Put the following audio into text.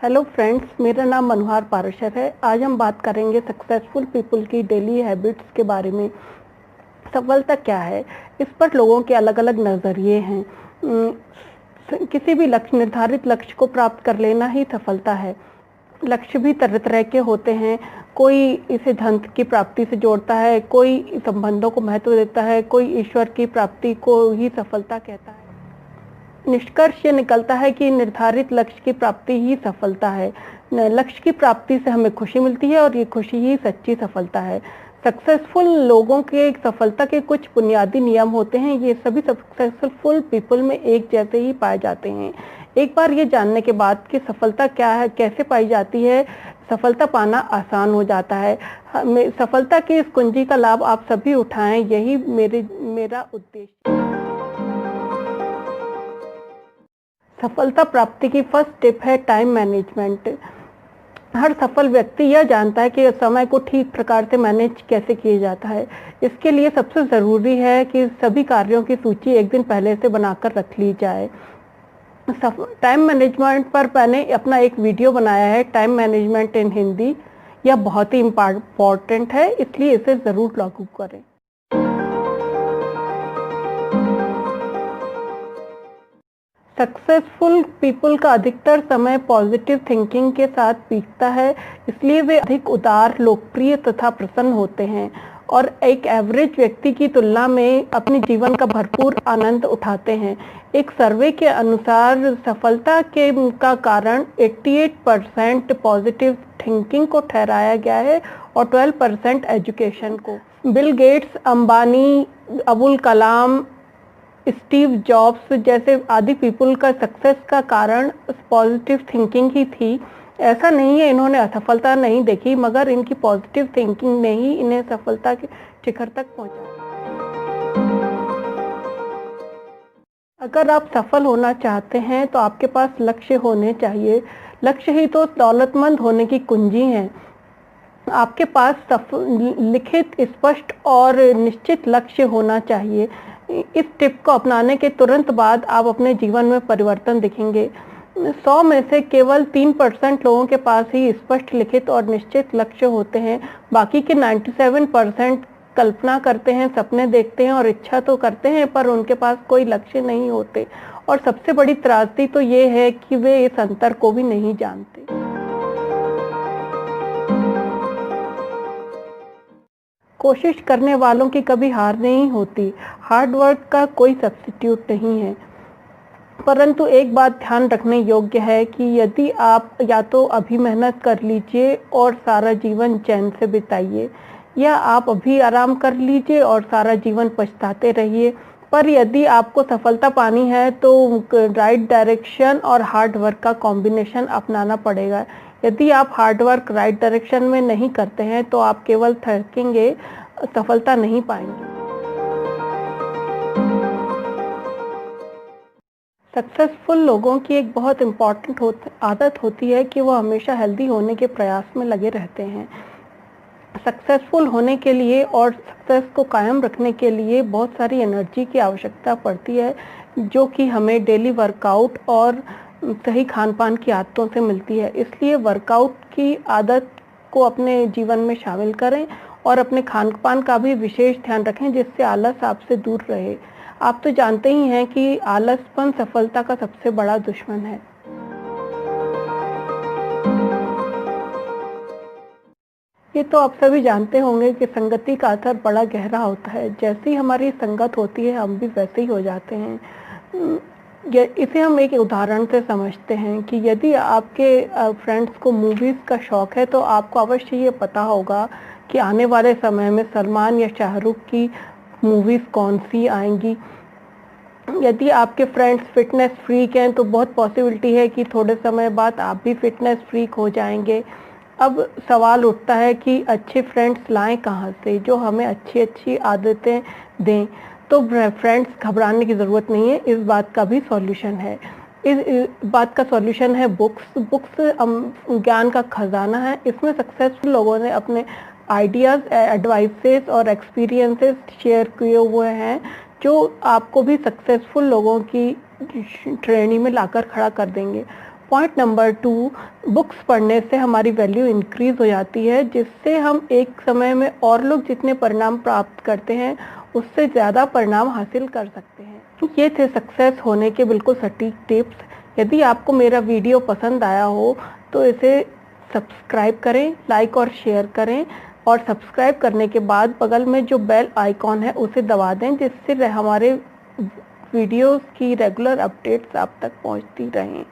Hello friends, मेरा नाम मनोहर पाराशर है। आज हम बात करेंगे सक्सेसफुल पीपल की डेली हैबिट्स के बारे में। सफलता क्या है, इस पर लोगों के अलग अलग नज़रिए हैं। किसी भी निर्धारित लक्ष्य को प्राप्त कर लेना ही सफलता है। लक्ष्य भी तरह तरह के होते हैं। कोई इसे धन की प्राप्ति से जोड़ता है, कोई संबंधों को महत्व देता है, कोई ईश्वर की प्राप्ति को ही सफलता कहता है। निष्कर्ष ये निकलता है कि निर्धारित लक्ष्य की प्राप्ति ही सफलता है। लक्ष्य की प्राप्ति से हमें खुशी मिलती है और ये खुशी ही सच्ची सफलता है। सक्सेसफुल लोगों के सफलता के कुछ बुनियादी नियम होते हैं। ये सभी सक्सेसफुल पीपल में एक जैसे ही पाए जाते हैं। एक बार ये जानने के बाद कि सफलता क्या है, कैसे पाई जाती है, सफलता पाना आसान हो जाता है। सफलता की इस कुंजी का लाभ आप सभी उठाएं, यही मेरा उद्देश्य। सफलता प्राप्ति की फर्स्ट स्टेप है टाइम मैनेजमेंट। हर सफल व्यक्ति यह जानता है कि समय को ठीक प्रकार से मैनेज कैसे किया जाता है। इसके लिए सबसे ज़रूरी है कि सभी कार्यों की सूची एक दिन पहले से बनाकर रख ली जाए। टाइम मैनेजमेंट पर मैंने अपना एक वीडियो बनाया है, टाइम मैनेजमेंट इन हिंदी। यह बहुत ही इम्पॉर्टेंट है, इसलिए इसे ज़रूर लागू करें। सक्सेसफुल पीपल का अधिकतर समय पॉजिटिव थिंकिंग के साथ बीतता है, इसलिए वे अधिक उदार, लोकप्रिय तथा प्रसन्न होते हैं और एक एवरेज व्यक्ति की तुलना में अपने जीवन का भरपूर आनंद उठाते हैं। एक सर्वे के अनुसार सफलता का कारण 88% पॉजिटिव थिंकिंग को ठहराया गया है और 12% एजुकेशन को। Bill Gates, Ambani, Abul Kalam, Steve jobs जैसे आदि पीपल का सक्सेस का कारण पॉजिटिव थिंकिंग ही थी। ऐसा नहीं है इन्होंने असफलता नहीं देखी, मगर इनकी पॉजिटिव थिंकिंग ने ही इन्हें सफलता के शिखर तक पहुंचाया। अगर आप सफल होना चाहते हैं तो आपके पास लक्ष्य होने चाहिए। लक्ष्य ही तो दौलतमंद होने की कुंजी है। आपके पास लिखित, स्पष्ट और निश्चित लक्ष्य होना चाहिए। इस टिप को अपनाने के तुरंत बाद आप अपने जीवन में परिवर्तन देखेंगे। 100 में से केवल 3% लोगों के पास ही स्पष्ट, लिखित और निश्चित लक्ष्य होते हैं। बाकी के 97% कल्पना करते हैं, सपने देखते हैं और इच्छा तो करते हैं, पर उनके पास कोई लक्ष्य नहीं होते। और सबसे बड़ी त्रासदी तो ये है कि वे इस अंतर को भी नहीं जानते। कोशिश करने वालों की कभी हार नहीं होती। हार्ड वर्क का कोई सब्स्टिट्यूट नहीं है। परंतु एक बात ध्यान रखने योग्य है कि यदि आप या तो अभी मेहनत कर लीजिए और सारा जीवन चैन से बिताइए, या आप अभी आराम कर लीजिए और सारा जीवन पछताते रहिए। पर यदि आपको सफलता पानी है तो राइट डायरेक्शन और हार्ड वर्क का कॉम्बिनेशन अपनाना पड़ेगा। यदि आप हार्ड वर्क राइट डायरेक्शन में नहीं करते हैं तो आप केवल थकेंगे, सफलता नहीं पाएंगे। सक्सेसफुल लोगों की एक बहुत इम्पॉर्टेंट आदत होती है कि वो हमेशा हेल्दी होने के प्रयास में लगे रहते हैं। सक्सेसफुल होने के लिए और सक्सेस को कायम रखने के लिए बहुत सारी एनर्जी की आवश्यकता पड़ती है, जो कि हमें डेली वर्कआउट और सही खान पान की आदतों से मिलती है। इसलिए वर्कआउट की आदत को अपने जीवन में शामिल करें और अपने खान पान का भी विशेष ध्यान रखें, जिससे आलस आपसे दूर रहे। आप तो जानते ही हैं कि आलसपन सफलता का सबसे बड़ा दुश्मन है। ये तो आप सभी जानते होंगे कि संगति का असर बड़ा गहरा होता है। जैसी हमारी संगत होती है हम भी वैसे ही हो जाते हैं। इसे हम एक उदाहरण से समझते हैं कि यदि आपके फ्रेंड्स को मूवीज़ का शौक़ है तो आपको अवश्य ये पता होगा कि आने वाले समय में सलमान या शाहरुख की मूवीज़ कौन सी आएंगी। यदि आपके फ्रेंड्स फिटनेस फ्रीक हैं तो बहुत पॉसिबिलिटी है कि थोड़े समय बाद आप भी फिटनेस फ्रीक हो जाएंगे। अब सवाल उठता है कि अच्छे फ्रेंड्स लाएं कहाँ से, जो हमें अच्छी अच्छी आदतें दें। तो फ्रेंड्स, घबराने की ज़रूरत नहीं है, इस बात का भी सॉल्यूशन है। इस बात का सॉल्यूशन है बुक्स ज्ञान का खजाना है। इसमें सक्सेसफुल लोगों ने अपने आइडियाज़, एडवाइसेस और एक्सपीरियंसेस शेयर किए हुए हैं, जो आपको भी सक्सेसफुल लोगों की श्रेणी में लाकर खड़ा कर देंगे। पॉइंट नंबर 2, बुक्स पढ़ने से हमारी वैल्यू इंक्रीज हो जाती है, जिससे हम एक समय में और लोग जितने परिणाम प्राप्त करते हैं उससे ज़्यादा परिणाम हासिल कर सकते हैं। ये थे सक्सेस होने के बिल्कुल सटीक टिप्स। यदि आपको मेरा वीडियो पसंद आया हो तो इसे सब्सक्राइब करें, लाइक और शेयर करें, और सब्सक्राइब करने के बाद बगल में जो बेल आइकॉन है उसे दबा दें, जिससे हमारे वीडियोस की रेगुलर अपडेट्स आप तक पहुंचती रहें।